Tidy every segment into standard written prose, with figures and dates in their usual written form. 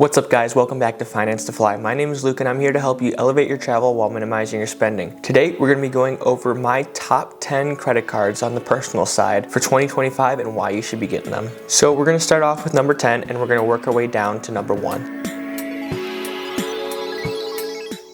What's up guys, welcome back to Finance to Fly. My name is Luke and I'm here to help you elevate your travel while minimizing your spending. Today we're going to be going over my top 10 credit cards on the personal side for 2025 and why you should be getting them. So we're going to start off with number 10 and we're going to work our way down to number 1.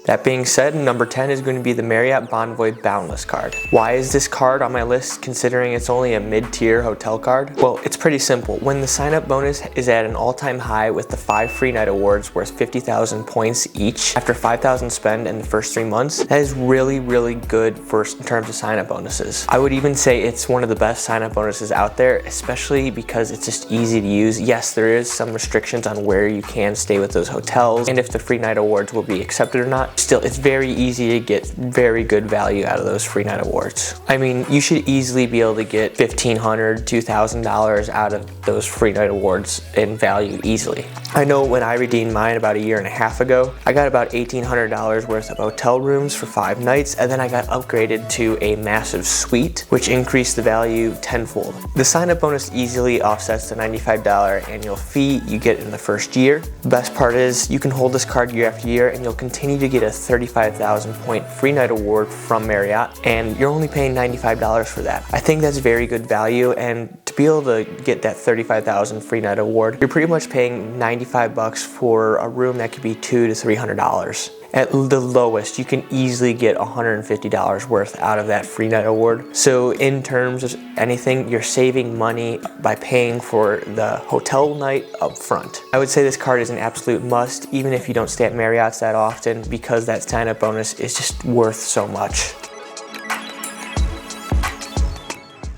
That being said, number 10 is going to be the Marriott Bonvoy Boundless card. Why is this card on my list considering it's only a mid-tier hotel card? Well, it's pretty simple. When the sign-up bonus is at an all-time high with the 5 free night awards worth 50,000 points each after 5,000 spend in the first 3 months, that is really good in terms of sign-up bonuses. I would even say it's one of the best sign-up bonuses out there, especially because it's just easy to use. Yes, there is some restrictions on where you can stay with those hotels and if the free night awards will be accepted or not. Still, it's very easy to get very good value out of those free night awards. I mean, you should easily be able to get $1,500, $2,000 out of those free night awards in value easily. I know when I redeemed mine about a year and a half ago, I got about $1,800 worth of hotel rooms for 5 nights, and then I got upgraded to a massive suite, which increased the value tenfold. The sign-up bonus easily offsets the $95 annual fee you get in the first year. The best part is you can hold this card year after year and you'll continue to get a 35,000 point free night award from Marriott, and you're only paying $95 for that. I think that's very good value, and to be able to get that 35,000 free night award, you're pretty much paying $95 for a room that could be $200 to $300. At the lowest, you can easily get $150 worth out of that free night award. So in terms of anything, you're saving money by paying for the hotel night up front. I would say this card is an absolute must, even if you don't stay at Marriott's that often, because that sign-up bonus is just worth so much.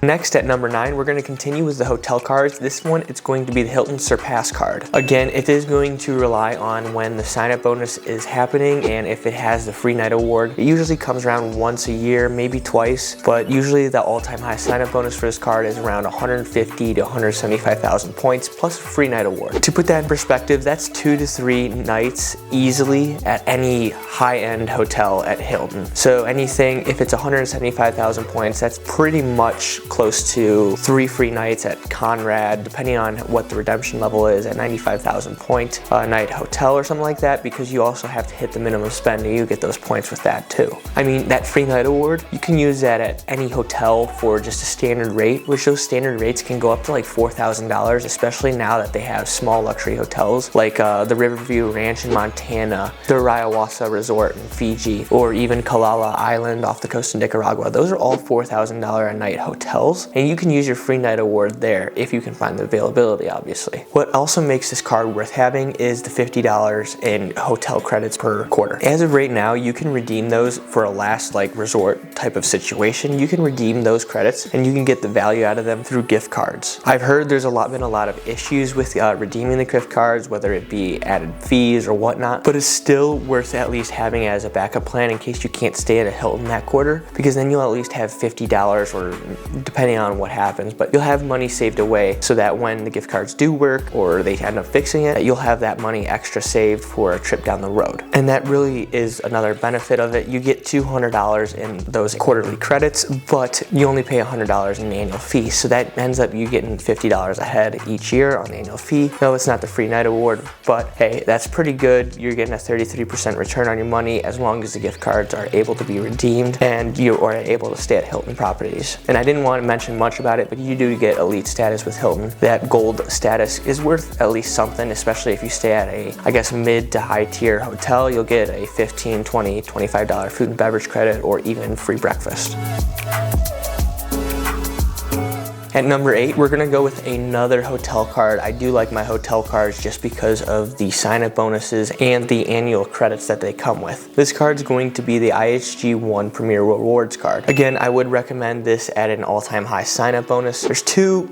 Next, at number 9, we're going to continue with the hotel cards. This one, it's going to be the Hilton Surpass card. Again, it is going to rely on when the sign-up bonus is happening and if it has the free night award. It usually comes around once a year, maybe twice, but usually the all-time high sign-up bonus for this card is around 150 to 175,000 points plus a free night award. To put that in perspective, that's 2 to 3 nights easily at any high-end hotel at Hilton. So anything, if it's 175,000 points, that's pretty much close to 3 free nights at Conrad, depending on what the redemption level is, at 95,000 point night hotel or something like that, because you also have to hit the minimum spend and you get those points with that too. I mean, that free night award, you can use that at any hotel for just a standard rate, which those standard rates can go up to like $4,000, especially now that they have small luxury hotels like the Riverview Ranch in Montana, the Rayawasa Resort in Fiji, or even Kalala Island off the coast of Nicaragua. Those are all $4,000 a night hotels, and you can use your free night award there if you can find the availability, obviously. What also makes this card worth having is the $50 in hotel credits per quarter. As of right now, you can redeem those for a last resort type of situation. You can redeem those credits and you can get the value out of them through gift cards. I've heard there's been a lot of issues with redeeming the gift cards, whether it be added fees or whatnot, but it's still worth at least having as a backup plan in case you can't stay at a Hilton that quarter, because then you'll at least have $50, or depending on what happens, but you'll have money saved away so that when the gift cards do work or they end up fixing it, you'll have that money extra saved for a trip down the road. And that really is another benefit of it. You get $200 in those quarterly credits, but you only pay $100 in the annual fee. So that ends up you getting $50 ahead each year on the annual fee. No, it's not the free night award, but hey, that's pretty good. You're getting a 33% return on your money as long as the gift cards are able to be redeemed and you are able to stay at Hilton properties. And I didn't want to mention much about it, but you do get elite status with Hilton. That gold status is worth at least something, especially if you stay at a, I guess, mid to high tier hotel. You'll get a $15, $20, $25 food and beverage credit, or even free breakfast. At number 8, we're gonna go with another hotel card. I do like my hotel cards just because of the sign-up bonuses and the annual credits that they come with. This card's going to be the IHG One Premier Rewards card. Again, I would recommend this at an all-time high sign-up bonus. There's 2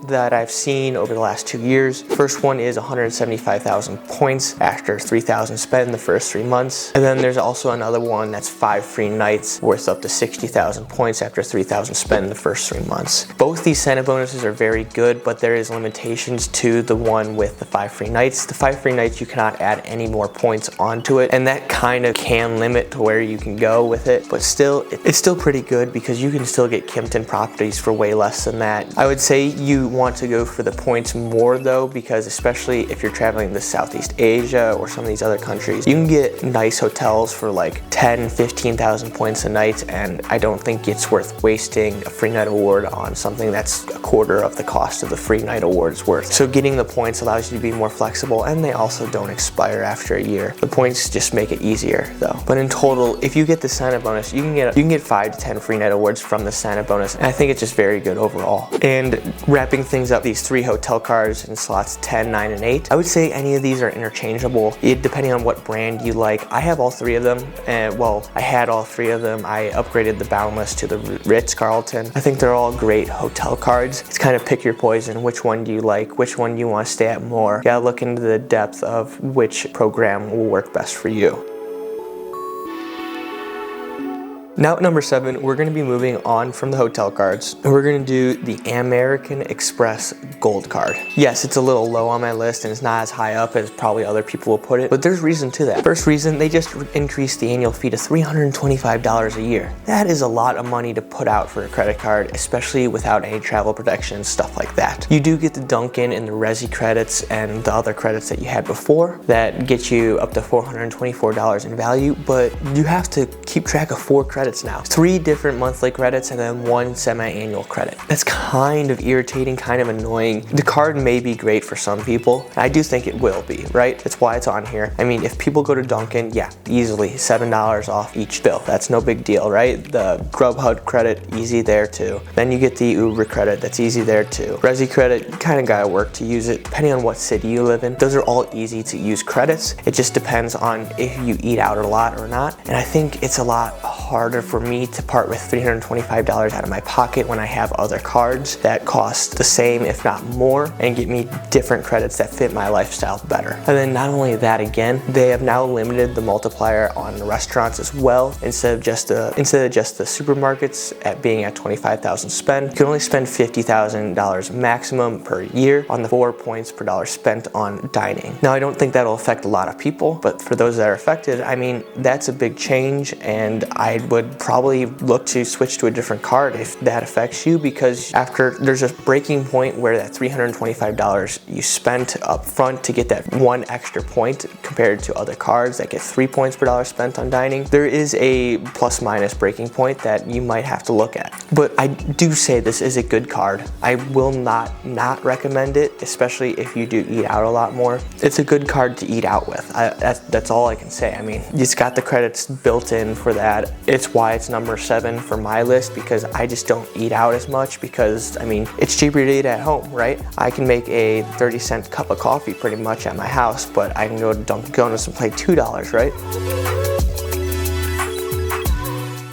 that I've seen over the last 2 years. First one is 175,000 points after 3,000 spent in the first 3 months. And then there's also another one that's 5 free nights worth up to 60,000 points after 3,000 spent in the first 3 months. Both Both these sign-up bonuses are very good, but there is limitations to the one with the 5 free nights. The 5 free nights, you cannot add any more points onto it, and that kind of can limit to where you can go with it, but still, it's still pretty good because you can still get Kimpton properties for way less than that. I would say you want to go for the points more though, because especially if you're traveling to Southeast Asia or some of these other countries, you can get nice hotels for like 10, 15,000 points a night, and I don't think it's worth wasting a free night award on something that's a quarter of the cost of the free night award is worth. So getting the points allows you to be more flexible, and they also don't expire after a year. The points just make it easier though. But in total, if you get the sign-up bonus, you can get 5 to 10 free night awards from the sign-up bonus, and I think it's just very good overall. And wrapping things up, these 3 hotel cards in slots 10, 9, and 8, I would say any of these are interchangeable, depending on what brand you like. I have all 3 of them, and well, I had all 3 of them. I upgraded the Boundless to the Ritz-Carlton. I think they're all great hotel cards. It's kind of pick your poison. Which one do you like? Which one do you want to stay at more? You gotta look into the depth of which program will work best for you. Now at number 7, we're going to be moving on from the hotel cards, and we're going to do the American Express Gold Card. Yes, it's a little low on my list and it's not as high up as probably other people will put it, but there's reason to that. First reason, they just increased the annual fee to $325 a year. That is a lot of money to put out for a credit card, especially without any travel protection and stuff like that. You do get the Dunkin' and the Resi credits and the other credits that you had before that get you up to $424 in value, but you have to keep track of 4 credits now. 3 different monthly credits and then 1 semi-annual credit. That's kind of irritating, kind of annoying. The card may be great for some people. I do think it will be, right? That's why it's on here. I mean, if people go to Dunkin', yeah, easily $7 off each bill. That's no big deal, right? The Grubhub credit, easy there too. Then you get the Uber credit, that's easy there too. Resi credit, kind of gotta work to use it, depending on what city you live in. Those are all easy to use credits. It just depends on if you eat out a lot or not. And I think it's a lot harder for me to part with $325 out of my pocket when I have other cards that cost the same, if not more, and get me different credits that fit my lifestyle better. And then not only that, again, they have now limited the multiplier on the restaurants as well. Instead of just the supermarkets at being at 25,000 spend, you can only spend $50,000 maximum per year on the 4 points per dollar spent on dining. Now, I don't think that'll affect a lot of people, but for those that are affected, I mean, that's a big change, and I would probably look to switch to a different card if that affects you, because after there's a breaking point where that $325 you spent up front to get that 1 extra point compared to other cards that get 3 points per dollar spent on dining, there is a plus minus breaking point that you might have to look at. But I do say this is a good card. I will not recommend it, especially if you do eat out a lot more. It's a good card to eat out with. That's all I can say. I mean, it's got the credits built in for that. It's why it's number 7 for my list, because I just don't eat out as much, because I mean, it's cheaper to eat at home, right? I can make a 30-cent cup of coffee pretty much at my house, but I can go to Dunkin' Donuts and pay $2, right?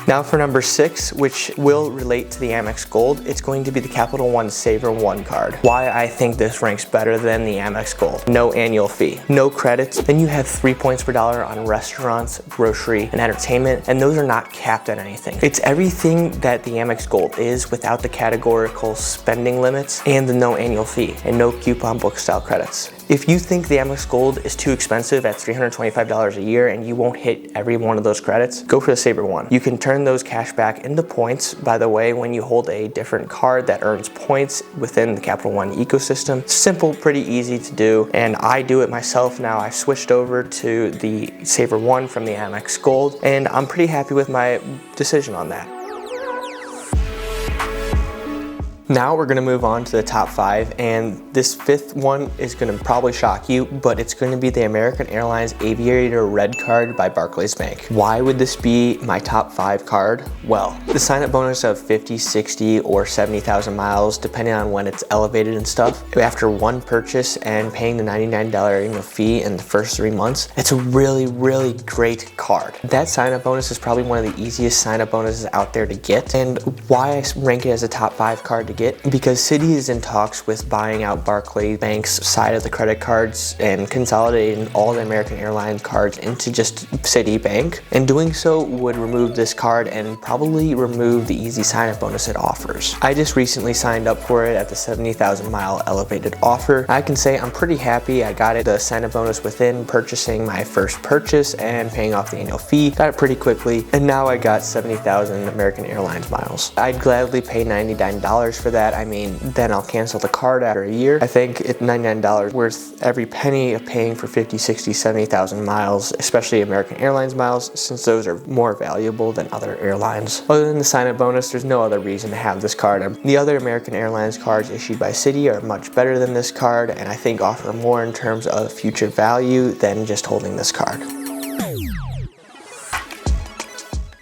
Now for number 6, which will relate to the Amex Gold, it's going to be the Capital One Savor One card. Why I think this ranks better than the Amex Gold. No annual fee, no credits, then you have 3 points per dollar on restaurants, grocery, and entertainment, and those are not capped at anything. It's everything that the Amex Gold is without the categorical spending limits and the no annual fee, and no coupon book style credits. If you think the Amex Gold is too expensive at $325 a year and you won't hit every one of those credits, go for the Savor One. You can turn those cash back into points, by the way, when you hold a different card that earns points within the Capital One ecosystem. Simple, pretty easy to do, and I do it myself now. I've switched over to the Savor One from the Amex Gold, and I'm pretty happy with my decision on that. Now we're gonna move on to the top 5, and this 5th one is gonna probably shock you, but it's gonna be the American Airlines Aviator Red Card by Barclays Bank. Why would this be my top 5 card? Well, the sign-up bonus of 50, 60, or 70,000 miles, depending on when it's elevated and stuff, after one purchase and paying the $99 annual fee in the first 3 months, it's a really, really great card. That sign-up bonus is probably one of the easiest sign-up bonuses out there to get, and why I rank it as a top 5 card to get, because Citi is in talks with buying out Barclays Bank's side of the credit cards and consolidating all the American Airlines cards into just Citibank. And doing so would remove this card and probably remove the easy sign-up bonus it offers. I just recently signed up for it at the 70,000 mile elevated offer. I can say I'm pretty happy. I got it, the sign-up bonus, within purchasing my first purchase and paying off the annual fee. Got it pretty quickly, and now I got 70,000 American Airlines miles. I'd gladly pay $99 for that. I mean, then I'll cancel the card after a year. I think it's $99 worth every penny of paying for 50, 60, 70,000 miles, especially American Airlines miles, since those are more valuable than other airlines. Other than the sign-up bonus, there's no other reason to have this card. The other American Airlines cards issued by Citi are much better than this card, and I think offer more in terms of future value than just holding this card.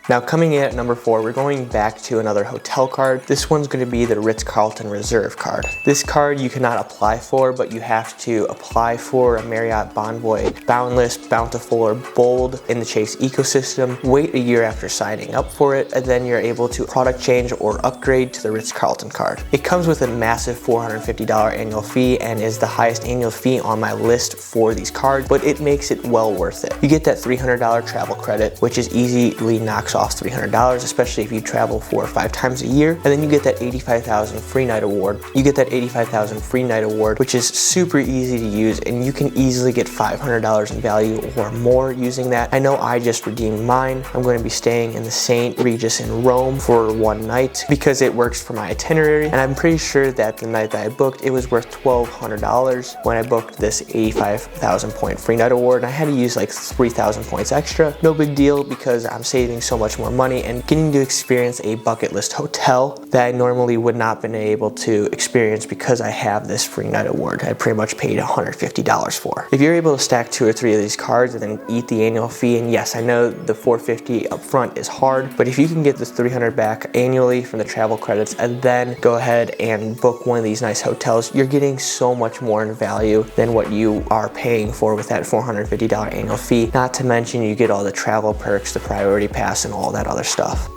Now, coming in at number 4, we're going back to another hotel card. This one's going to be the Ritz-Carlton Reserve card. This card you cannot apply for, but you have to apply for a Marriott Bonvoy Boundless, Bountiful, or Bold in the Chase ecosystem. Wait a year after signing up for it, and then you're able to product change or upgrade to the Ritz-Carlton card. It comes with a massive $450 annual fee and is the highest annual fee on my list for these cards, but it makes it well worth it. You get that $300 travel credit, which is easily knocks off $300, especially if you travel 4 or 5 times a year. And then you get that 85,000 free night award. You get that 85,000 free night award, which is super easy to use, and you can easily get $500 in value or more using that. I know I just redeemed mine. I'm going to be staying in the St. Regis in Rome for 1 night because it works for my itinerary, and I'm pretty sure that the night that I booked, it was worth $1,200 when I booked this 85,000 point free night award, and I had to use like 3,000 points extra. No big deal, because I'm saving so much more money and getting to experience a bucket list hotel that I normally would not have been able to experience because I have this free night award I pretty much paid $150 for. If you're able to stack 2 or 3 of these cards and then eat the annual fee, and yes, I know the $450 up front is hard, but if you can get this $300 back annually from the travel credits and then go ahead and book one of these nice hotels, you're getting so much more in value than what you are paying for with that $450 annual fee. Not to mention you get all the travel perks, the priority pass, and all that other stuff.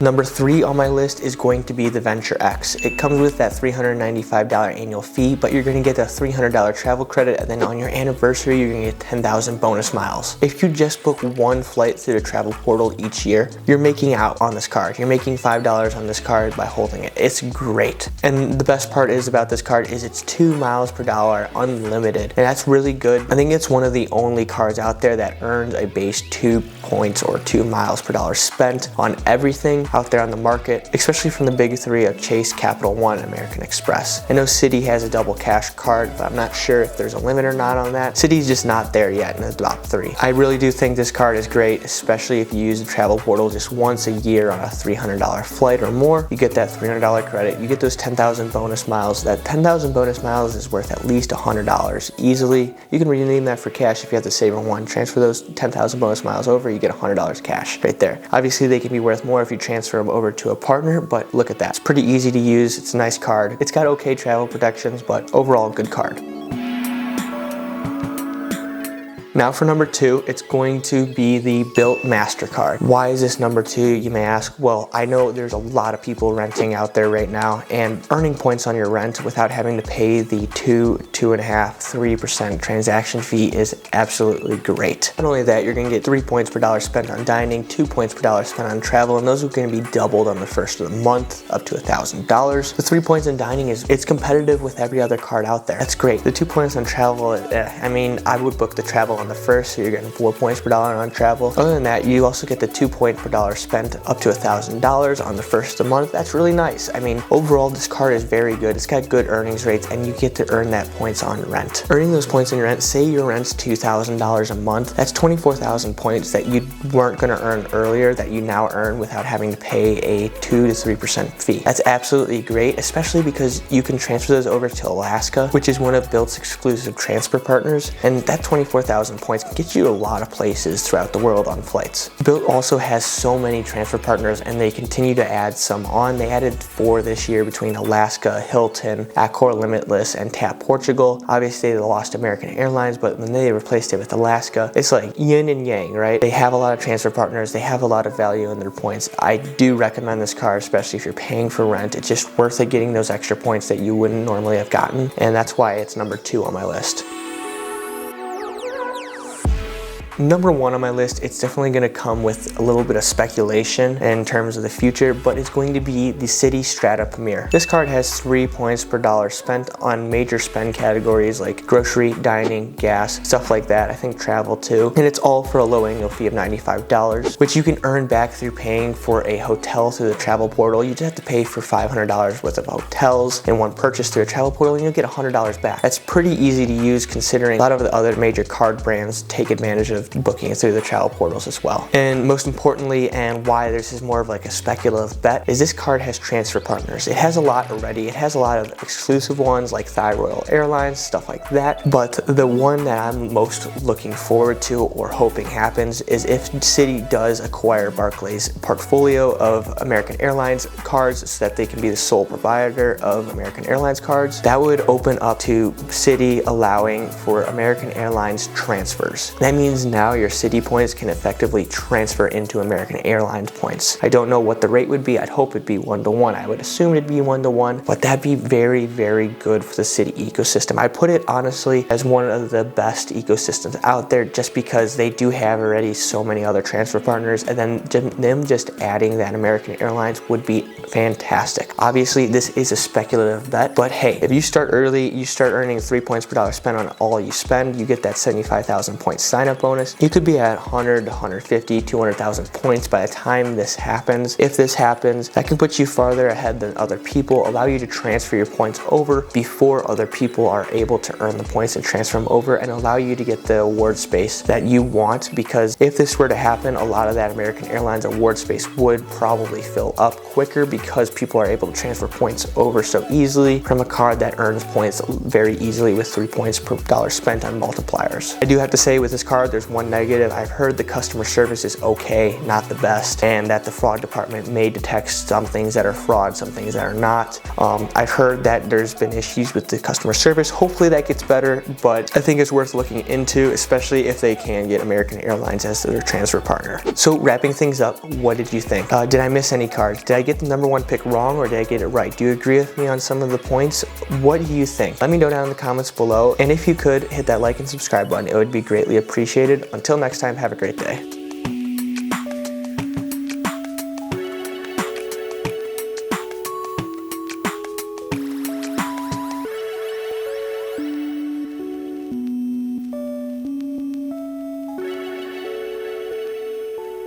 Number 3 on my list is going to be the Venture X. It comes with that $395 annual fee, but you're going to get that $300 travel credit, and then on your anniversary, you're going to get 10,000 bonus miles. If you just book 1 flight through the travel portal each year, you're making out on this card. You're making $5 on this card by holding it. It's great. And the best part is about this card is it's 2 miles per dollar unlimited, and that's really good. I think it's one of the only cards out there that earns a base 2 points or 2 miles per dollar spent on everything out there on the market, especially from the big 3 of Chase, Capital One, and American Express. I know Citi has a double cash card, but I'm not sure if there's a limit or not on that. Citi's just not there yet in the top 3. I really do think this card is great, especially if you use the travel portal just once a year on a $300 flight or more. You get that $300 credit, you get those 10,000 bonus miles. That 10,000 bonus miles is worth at least $100 easily. You can redeem that for cash if you have the Saver One. Transfer those 10,000 bonus miles over, you get $100 cash right there. Obviously, they can be worth more if you transfer them over to a partner, but look at that. It's pretty easy to use. It's a nice card. It's got okay travel protections, but overall, good card. Now for number 2, it's going to be the Bilt MasterCard. Why is this number 2, you may ask? Well, I know there's a lot of people renting out there right now, and earning points on your rent without having to pay the 2.5%, 3% transaction fee is absolutely great. Not only that, you're gonna get 3 points per dollar spent on dining, 2 points per dollar spent on travel, and those are gonna be doubled on the first of the month, up to $1,000. The 3 points in dining it's competitive with every other card out there. That's great. The 2 points on travel, I mean, I would book the travel on the first, so you're getting 4 points per dollar on travel. Other than that, you also get the 2 points per dollar spent up to $1,000 on the first of the month. That's really nice. I mean, overall, this card is very good. It's got good earnings rates, and you get to earn that points on rent. Earning those points on your rent, say your rent's $2,000 a month, that's 24,000 points that you weren't gonna earn earlier that you now earn without having to pay a 2 to 3% fee. That's absolutely great, especially because you can transfer those over to Alaska, which is one of Bilt's exclusive transfer partners, and that 24,000 200,000 points can get you a lot of places throughout the world on flights. Bilt also has so many transfer partners, and they continue to add some on. They added 4 this year between Alaska, Hilton, Accor Limitless, and TAP Portugal. Obviously they lost American Airlines, but when they replaced it with Alaska, it's like yin and yang, right? They have a lot of transfer partners, they have a lot of value in their points. I do recommend this card, especially if you're paying for rent. It's just worth it getting those extra points that you wouldn't normally have gotten, and that's why it's number 2 on my list. Number 1 on my list, it's definitely going to come with a little bit of speculation in terms of the future, but it's going to be the Citi Strata Premier. This card has 3 points per dollar spent on major spend categories like grocery, dining, gas, stuff like that. I think travel too. And it's all for a low annual fee of $95, which you can earn back through paying for a hotel through the travel portal. You just have to pay for $500 worth of hotels in one purchase through a travel portal, and you'll get $100 back. That's pretty easy to use considering a lot of the other major card brands take advantage of booking it through the travel portals as well. And most importantly, and why this is more of like a speculative bet, is this card has transfer partners. It has a lot already. It has a lot of exclusive ones like Thai Royal Airlines, stuff like that. But the one that I'm most looking forward to or hoping happens is if Citi does acquire Barclays' portfolio of American Airlines cards so that they can be the sole provider of American Airlines cards. That would open up to Citi allowing for American Airlines transfers. That means now your Citi points can effectively transfer into American Airlines points. I don't know what the rate would be. I'd hope it'd be 1-to-1. I would assume it'd be 1-to-1, but that'd be very, very good for the Citi ecosystem. I put it honestly as one of the best ecosystems out there just because they do have already so many other transfer partners, and then them just adding that American Airlines would be fantastic. Obviously, this is a speculative bet, but hey, if you start early, you start earning 3 points per dollar spent on all you spend, you get that 75,000 point sign up bonus. You could be at 100, 150, 200,000 points by the time this happens. If this happens, that can put you farther ahead than other people, allow you to transfer your points over before other people are able to earn the points and transfer them over, and allow you to get the award space that you want, because if this were to happen, a lot of that American Airlines award space would probably fill up quicker because people are able to transfer points over so easily from a card that earns points very easily with 3 points per dollar spent on multipliers. I do have to say with this card, there's one negative. I've heard the customer service is okay, not the best, and that the fraud department may detect some things that are fraud, some things that are not. I've heard that there's been issues with the customer service. Hopefully that gets better, but I think it's worth looking into, especially if they can get American Airlines as their transfer partner. So wrapping things up, what did you think? Did I miss any cards? Did I get the number 1 pick wrong, or did I get it right? Do you agree with me on some of the points? What do you think? Let me know down in the comments below, and if you could, hit that like and subscribe button. It would be greatly appreciated. Until next time, have a great day.